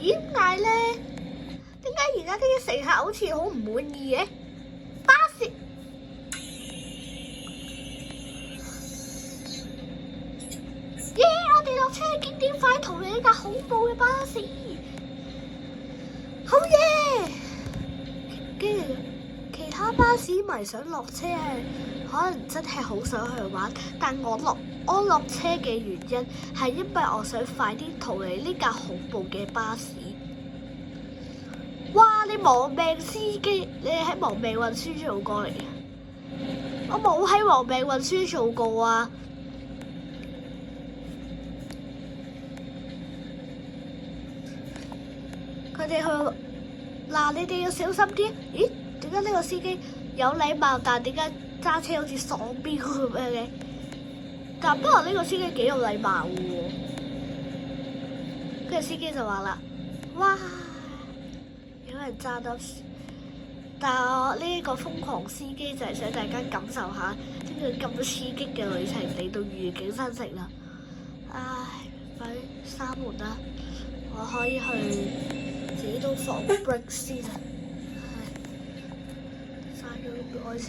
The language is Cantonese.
點解咧？點解而家啲乘客好似好唔滿意嘅？巴士，我哋落車經典快逃離呢架恐怖嘅巴士，好嘢！跟住其他巴士迷想落車係可能真係好想去玩，但我落車嘅原因係因為我想快啲逃離呢架恐怖嘅巴士。哇！你亡命司機，你喺亡命運輸做過嚟啊？我冇喺亡命運輸做過啊！佢哋去嗱，你哋要小心啲。咦？點解呢個司機有禮貌，但係點解揸車好似喪標咁樣嘅？但不過呢個司機幾有禮貌喎。跟住司機就話啦：哇！有人揸得，但係我呢個瘋狂司機就係想大家感受下呢個咁刺激嘅旅程嚟到愉景新城啦。唉，快閂門啦！我可以去自己都放 break 先。唉，閂咗開始。